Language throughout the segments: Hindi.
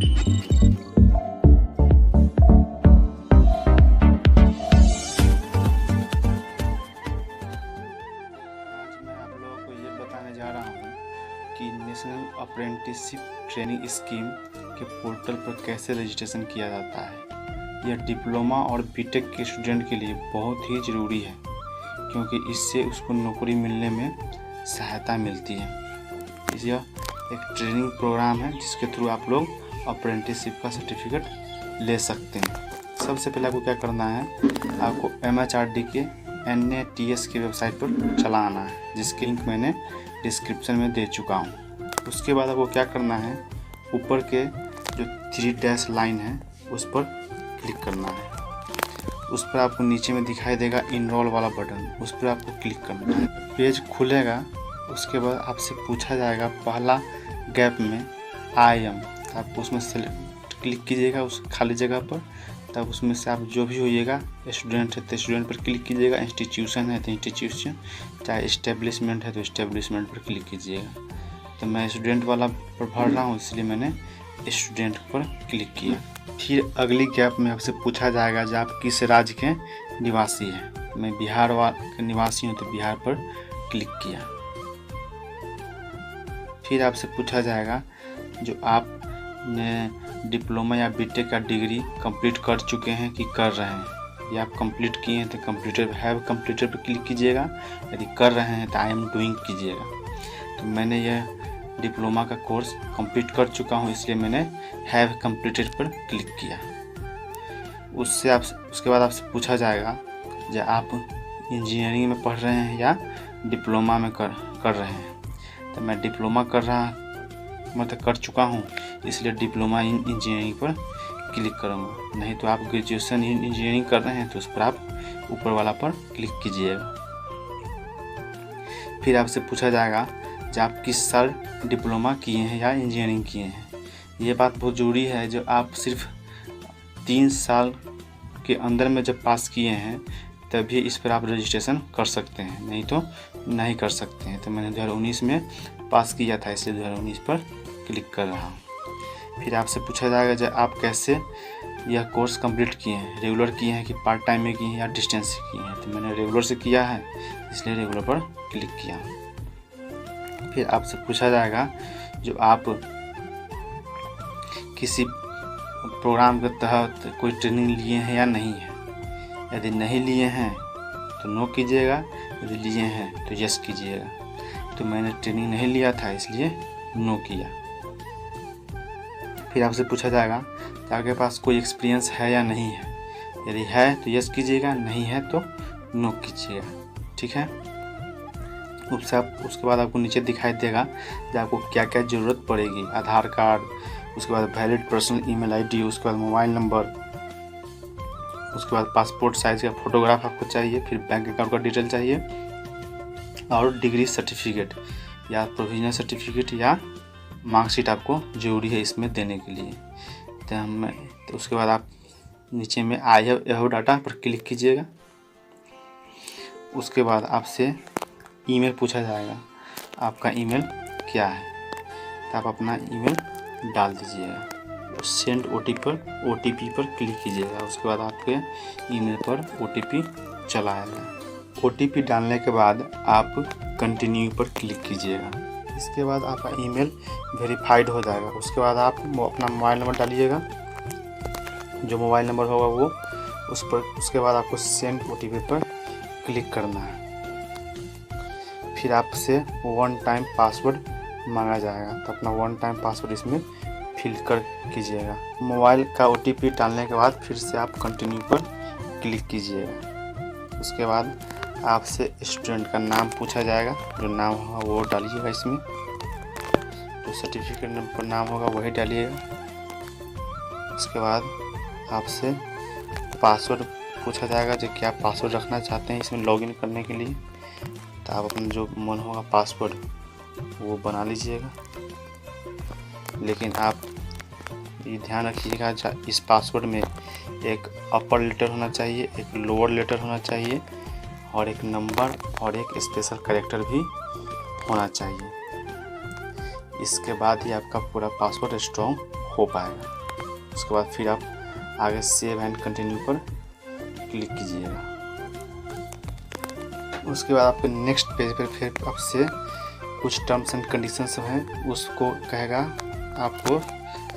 बताने जा रहा हूँ कि नेशनल अप्रेंटिसशिप ट्रेनिंग स्कीम के पोर्टल पर कैसे रजिस्ट्रेशन किया जाता है। यह डिप्लोमा और बीटेक के स्टूडेंट के लिए बहुत ही ज़रूरी है, क्योंकि इससे उसको नौकरी मिलने में सहायता मिलती है। यह एक ट्रेनिंग प्रोग्राम है जिसके थ्रू आप लोग अप्रेंटिसशिप का सर्टिफिकेट ले सकते हैं। सबसे पहले आपको क्या करना है, आपको MHRD के NATS की वेबसाइट पर चला आना है, जिसकी लिंक मैंने डिस्क्रिप्शन में दे चुका हूँ। उसके बाद आपको क्या करना है, ऊपर के जो 3 डैश लाइन है उस पर क्लिक करना है। उस पर आपको नीचे में दिखाई देगा इनरोल वाला बटन, उस पर आपको क्लिक करना है। पेज खुलेगा। उसके बाद आपसे पूछा जाएगा पहला गैप में IM, आप उसमें सेलेक्ट क्लिक कीजिएगा उस खाली जगह पर। तब उसमें से आप जो भी होइएगा, स्टूडेंट है तो स्टूडेंट पर क्लिक कीजिएगा, इंस्टीट्यूशन है तो इंस्टीट्यूशन, चाहे इस्टेब्लिशमेंट है तो इस्टेब्लिशमेंट पर क्लिक कीजिएगा। तो मैं स्टूडेंट वाला पर भर रहा हूँ, इसलिए मैंने स्टूडेंट पर क्लिक किया। फिर अगली गैप में आपसे पूछा जाएगा कि आप किस राज्य के निवासी हैं। मैं बिहार के निवासी हूँ तो बिहार पर क्लिक किया। फिर आपसे पूछा जाएगा जो आप डिप्लोमा या बीटेक का डिग्री कंप्लीट कर चुके हैं कि कर रहे हैं। या आप कंप्लीट किए हैं तो कंप्यूटर हैव कंप्लीटेड पर क्लिक कीजिएगा, यदि कर रहे हैं तो I am डूइंग कीजिएगा। तो मैंने यह डिप्लोमा का कोर्स कंप्लीट कर चुका हूं, इसलिए मैंने हैव कंप्लीटेड पर क्लिक किया। उसके बाद आपसे पूछा जाएगा जो आप इंजीनियरिंग में पढ़ रहे हैं या डिप्लोमा में कर रहे हैं। तो मैं डिप्लोमा कर चुका हूँ, इसलिए डिप्लोमा इन इंजीनियरिंग पर क्लिक करूँगा। नहीं तो आप ग्रेजुएशन इन इंजीनियरिंग कर रहे हैं तो उस पर आप ऊपर वाला पर क्लिक कीजिएगा। फिर आपसे पूछा जाएगा कि आप किस साल डिप्लोमा किए हैं या इंजीनियरिंग किए हैं। ये बात बहुत ज़रूरी है, जो आप सिर्फ 3 साल के अंदर में जब पास किए हैं तभी इस पर आप रजिस्ट्रेशन कर सकते हैं, नहीं तो नहीं कर सकते हैं। तो मैंने 2019 में पास किया था, इसलिए 2019 पर क्लिक कर रहा हूँ। फिर आपसे पूछा जाएगा जब आप कैसे यह कोर्स कंप्लीट किए हैं, रेगुलर किए हैं कि पार्ट टाइम में किए हैं या डिस्टेंस से किए हैं। तो मैंने रेगुलर से किया है, इसलिए रेगुलर पर क्लिक किया। फिर आपसे पूछा जाएगा जो आप किसी प्रोग्राम के तहत कोई ट्रेनिंग लिए हैं या नहीं है। यदि नहीं लिए हैं तो नो कीजिएगा, यदि लिए हैं तो यस कीजिएगा। तो मैंने ट्रेनिंग नहीं लिया था, इसलिए नो किया। फिर आपसे पूछा जाएगा कि आपके पास कोई एक्सपीरियंस है या नहीं है। यदि है तो यस कीजिएगा, नहीं है तो नो कीजिएगा। ठीक है। उसके बाद आपको नीचे दिखाई देगा कि आपको क्या क्या ज़रूरत पड़ेगी। आधार कार्ड, उसके बाद वैलिड पर्सनल ईमेल ID, उसके बाद मोबाइल नंबर, उसके बाद पासपोर्ट साइज़ का फ़ोटोग्राफ आपको चाहिए। फिर बैंक अकाउंट का डिटेल चाहिए और डिग्री सर्टिफिकेट या प्रोविजनल सर्टिफिकेट या मार्कशीट आपको ज़रूरी है इसमें देने के लिए। तो उसके बाद आप नीचे में आई हैव डाटा पर क्लिक कीजिएगा। उसके बाद आपसे ईमेल पूछा जाएगा, आपका ईमेल क्या है। तो आप अपना ईमेल डाल दीजिएगा। सेंड OTP पर क्लिक कीजिएगा। उसके बाद आपके ईमेल पर OTP चला आएगा। OTP डालने के बाद आप कंटिन्यू पर क्लिक कीजिएगा। इसके बाद आपका ईमेल वेरीफाइड हो जाएगा। उसके बाद आप अपना मोबाइल नंबर डालिएगा, जो मोबाइल नंबर होगा वो उस पर। उसके बाद आपको सेंड OTP पर क्लिक करना है। फिर आपसे 1 टाइम पासवर्ड मांगा जाएगा, तो अपना 1 टाइम पासवर्ड इसमें फिल कर कीजिएगा। मोबाइल का OTP डालने के बाद फिर से आप कंटिन्यू पर क्लिक कीजिएगा। उसके बाद आपसे स्टूडेंट का नाम पूछा जाएगा, जो नाम होगा वो डालिएगा इसमें, जो सर्टिफिकेट पर नाम होगा वही डालिएगा। उसके बाद आपसे पासवर्ड पूछा जाएगा, जो क्या पासवर्ड रखना चाहते हैं इसमें लॉगिन करने के लिए। तो आप अपना जो मन होगा पासवर्ड वो बना लीजिएगा। लेकिन आप ये ध्यान रखिएगा, इस पासवर्ड में एक अपर लेटर होना चाहिए, एक लोअर लेटर होना चाहिए और एक नंबर और एक स्पेशल कैरेक्टर भी होना चाहिए। इसके बाद ही आपका पूरा पासवर्ड स्ट्रॉन्ग हो पाएगा। उसके बाद फिर आप आगे सेव एंड कंटिन्यू पर क्लिक कीजिएगा। उसके बाद आपके नेक्स्ट पेज पर फिर आपसे कुछ टर्म्स एंड कंडीशंस हैं, उसको कहेगा आपको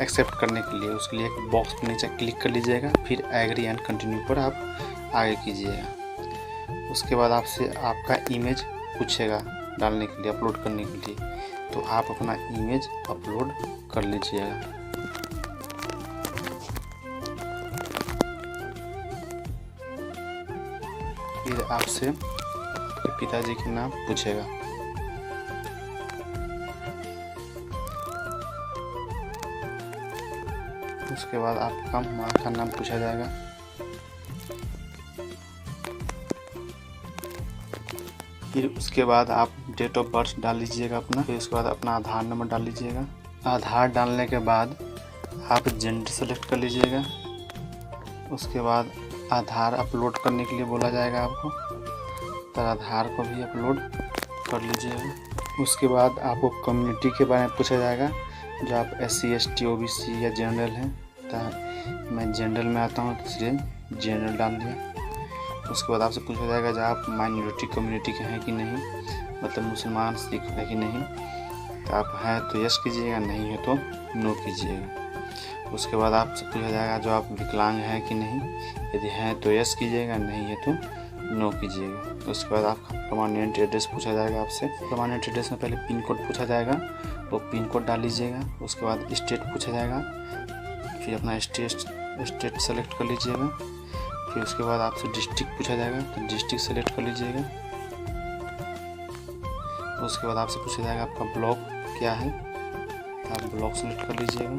एक्सेप्ट करने के लिए। उसके लिए एक बॉक्स पर नीचे क्लिक कर लीजिएगा, फिर एग्री एंड कंटिन्यू पर आप आगे कीजिएगा। उसके बाद आपसे आपका इमेज पूछेगा डालने के लिए, अपलोड करने के लिए, तो आप अपना इमेज अपलोड कर लीजिएगा। फिर आपसे पिताजी का नाम पूछेगा। उसके बाद आपका माँ का नाम पूछा जाएगा। फिर उसके बाद आप डेट ऑफ बर्थ डाल लीजिएगा अपना। फिर उसके बाद अपना आधार नंबर डाल लीजिएगा। आधार डालने के बाद आप जेंडर सेलेक्ट कर लीजिएगा। उसके बाद आधार अपलोड करने के लिए बोला जाएगा आपको, तो आधार को भी अपलोड कर लीजिएगा। उसके बाद आपको कम्युनिटी के बारे में पूछा जाएगा, जो आप SC ST OBC या जनरल हैं। तो मैं जनरल में आता हूँ, तो इसलिए जनरल डाल दिया। उसके बाद आपसे पूछा जाएगा जो आप माइनॉरिटी कम्युनिटी के हैं कि नहीं, मतलब मुसलमान सिख है कि नहीं। तो आप हैं तो यस कीजिएगा, नहीं है तो नो कीजिएगा। उसके बाद आपसे पूछा जाएगा जो आप विकलांग हैं कि नहीं, यदि हैं तो यस कीजिएगा, नहीं है तो नो कीजिएगा। उसके बाद आपका परमानेंट एड्रेस पूछा जाएगा आपसे। परमानेंट एड्रेस में पहले पिन कोड पूछा जाएगा, तो पिन कोड डाल लीजिएगा। उसके बाद स्टेट पूछा जाएगा, फिर अपना स्टेट सेलेक्ट कर लीजिएगा। फिर उसके बाद आपसे डिस्ट्रिक्ट पूछा जाएगा, तो डिस्ट्रिक्ट सेलेक्ट कर लीजिएगा। उसके बाद आपसे पूछा जाएगा आपका ब्लॉक क्या है, तो आप ब्लॉक सेलेक्ट कर लीजिएगा।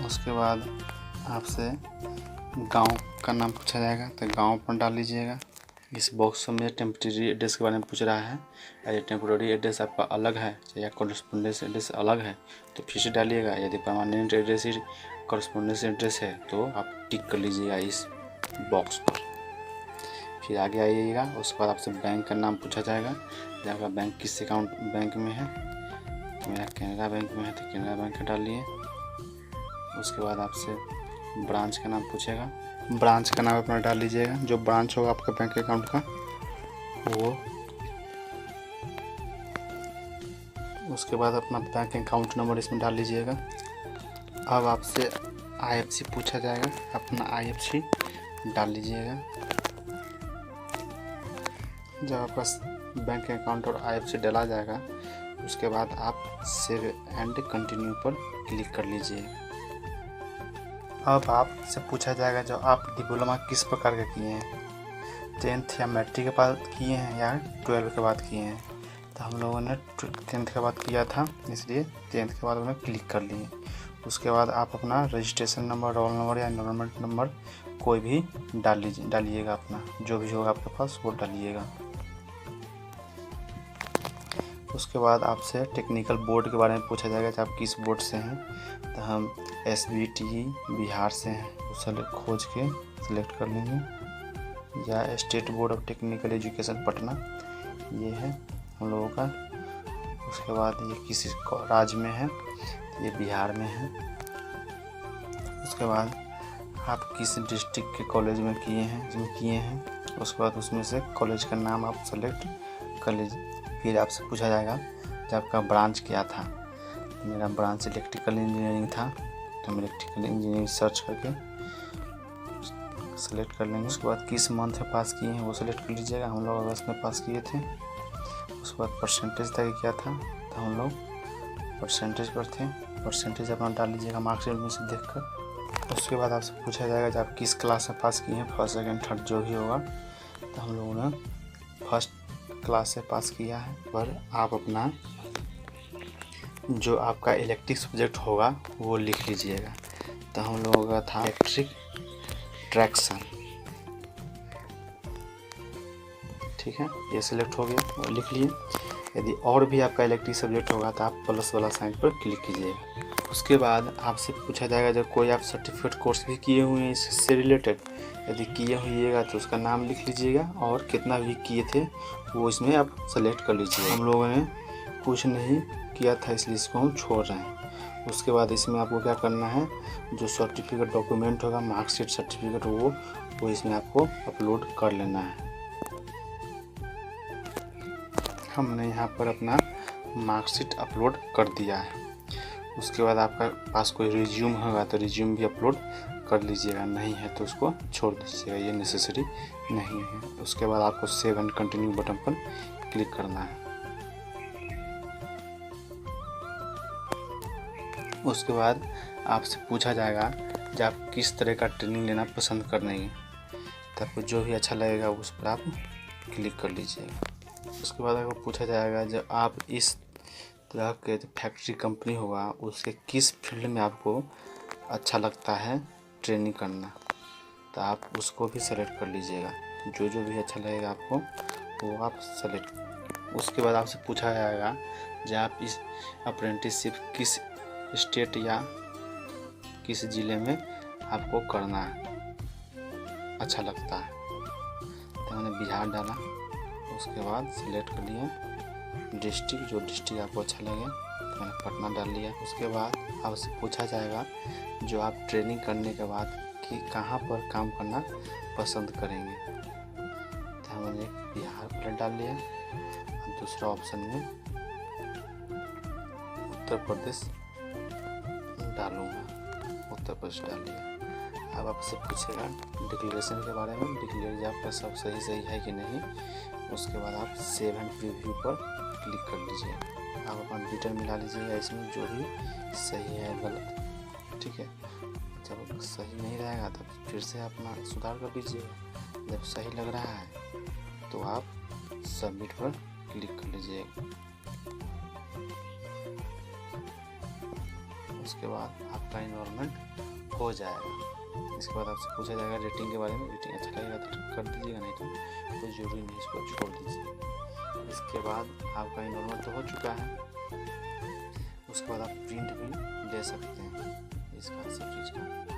उसके बाद आपसे गांव का नाम पूछा जाएगा, तो गांव पर डाल लीजिएगा। इस बॉक्स में टेम्परेरी एड्रेस के बारे में पूछ रहा है। यदि टेम्परेरी एड्रेस आपका अलग है या कॉरेस्पोंडेंस एड्रेस अलग है तो फिर से डालिएगा। यदि परमानेंट एड्रेस ही कॉरेस्पोंडेंस एड्रेस है तो आप टिक कर लीजिएगा इस बॉक्स पर। फिर आगे आइएगा। उसके बाद आपसे बैंक का नाम पूछा जाएगा, आपका बैंक किस अकाउंट बैंक में है। तो मेरा कैनरा बैंक में है, तो कैनरा बैंक का डालिए। उसके बाद आपसे ब्रांच का नाम पूछेगा, ब्रांच का नाम अपना डाल लीजिएगा, जो ब्रांच होगा आपका बैंक अकाउंट का वो। उसके बाद अपना बैंक अकाउंट नंबर इसमें डाल लीजिएगा। अब आपसे IFSC पूछा जाएगा, अपना IFSC डाल लीजिएगा। जब आपका बैंक अकाउंट और IFSC डाला जाएगा उसके बाद आप सेव एंड कंटिन्यू पर क्लिक कर लीजिए। अब आपसे पूछा जाएगा जो आप डिप्लोमा किस प्रकार का किए हैं, 10th या मैट्रिक के बाद किए हैं या 12 के बाद किए हैं। तो हम लोगों ने 10th के बाद किया था, इसलिए 10th के बाद उन्हें क्लिक कर लिए। उसके बाद आप अपना रजिस्ट्रेशन नंबर, रोल नंबर या एनरोलमेंट नंबर कोई भी डालिएगा, अपना जो भी होगा आपके पास वो डालिएगा। उसके बाद आपसे टेक्निकल बोर्ड के बारे में पूछा जाएगा कि आप किस बोर्ड से हैं। तो हम SBTE बिहार से हैं, उसे खोज के सिलेक्ट कर लेंगे, या state board of technical education Patna ये है हम लोगों का। उसके बाद ये किस राज्य में है, ये बिहार में है। उसके बाद आप किस डिस्ट्रिक्ट के कॉलेज में किए हैं, उसके बाद उसमें से कॉलेज का नाम आप सेलेक्ट कर लीजिए। फिर आपसे पूछा जाएगा कि आपका ब्रांच क्या था। मेरा ब्रांच इलेक्ट्रिकल इंजीनियरिंग था, तो हम इलेक्ट्रिकल इंजीनियरिंग सर्च करके सेलेक्ट कर लेंगे। उसके बाद किस मंथ में पास किए हैं वो सेलेक्ट कर लीजिएगा। हम लोग अगस्त में पास किए थे। उसके बाद परसेंटेज तक क्या था, तो हम लोग परसेंटेज पर थे, परसेंटेज अपना डाल लीजिएगा मार्कशीट में से देखकर। उसके बाद आपसे पूछा जाएगा कि आप किस क्लास में पास किए हैं, फर्स्ट सेकेंड थर्ड जो भी होगा। तो हम लोगों ने फर्स्ट क्लास से पास किया है। पर आप अपना जो आपका इलेक्ट्रिक सब्जेक्ट होगा वो लिख लीजिएगा। तो हम लोगों का था इलेक्ट्रिक ट्रैक्शन, ठीक है, ये सिलेक्ट हो गया और लिख लिए। यदि और भी आपका इलेक्ट्रिक सब्जेक्ट होगा तो आप प्लस वाला साइन पर क्लिक कीजिएगा। उसके बाद आपसे पूछा जाएगा जब कोई आप सर्टिफिकेट कोर्स भी किए हुए हैं इससे रिलेटेड, यदि किए होइएगा तो उसका नाम लिख लीजिएगा और कितना भी किए थे वो इसमें आप सेलेक्ट कर लीजिए। हम लोगों ने कुछ नहीं किया था इसलिए इसको हम छोड़ रहे हैं। उसके बाद इसमें आपको क्या करना है, जो सर्टिफिकेट डॉक्यूमेंट होगा मार्कशीट सर्टिफिकेट वो इसमें आपको अपलोड कर लेना है। हमने यहाँ पर अपना मार्कशीट अपलोड कर दिया है। उसके बाद आपका पास कोई रिज्यूम होगा तो रिज्यूम भी अपलोड कर लीजिएगा, नहीं है तो उसको छोड़ दीजिएगा, ये नेसेसरी नहीं है। उसके बाद आपको सेव एंड कंटिन्यू बटन पर क्लिक करना है। उसके बाद आपसे पूछा जाएगा कि आप किस तरह का ट्रेनिंग लेना पसंद कर रहे हैं, तो आपको जो भी अच्छा लगेगा उस पर आप क्लिक कर लीजिएगा। उसके बाद आपको पूछा जाएगा जब आप इस तरह के फैक्ट्री कंपनी होगा उसके किस फील्ड में आपको अच्छा लगता है ट्रेनिंग करना, तो आप उसको भी सेलेक्ट कर लीजिएगा। जो भी अच्छा लगेगा आपको वो आप सेलेक्ट। उसके बाद आपसे पूछा जाएगा जब आप इस अप्रेंटिसशिप किस स्टेट या किस ज़िले में आपको करना है अच्छा लगता है, तो मैंने बिहार डाला। उसके बाद सिलेक्ट कर लिया डिस्ट्रिक्ट, जो डिस्ट्रिक्ट आपको अच्छा लगे, तो मैंने पटना डाल लिया। उसके बाद आपसे पूछा जाएगा जो आप ट्रेनिंग करने के बाद कि कहाँ पर काम करना पसंद करेंगे, तो मैंने बिहार पहले डाल लिया और दूसरा ऑप्शन में उत्तर प्रदेश डालूँगा, उत्तर प्रदेश डाल लिया। अब आपसे पूछेगा डिक्लेरेशन के बारे में, डिक्लेयर आपका सब सही है कि नहीं। उसके बाद आप सेव एंड प्रीव्यू पर क्लिक कर लीजिए। आप अपना डिटेल मिला लीजिएगा इसमें जो भी सही है गलत, ठीक है। जब सही नहीं रहेगा तब फिर से अपना सुधार कर लीजिएगा। जब सही लग रहा है तो आप सबमिट पर क्लिक कर लीजिएगा। उसके बाद आपका इन्वॉल्वमेंट हो जाएगा। इसके बाद आपसे पूछा जाएगा रेटिंग के बारे में, रेटिंग अच्छा लगेगा तो कर दीजिएगा, नहीं तो कोई ज़रूरी नहीं, इसको छोड़ दीजिए। इसके बाद आपका इन्वॉल्वमेंट तो हो चुका है। उसके बाद आप प्रिंट भी ले सकते हैं इसका सब चीज़ का।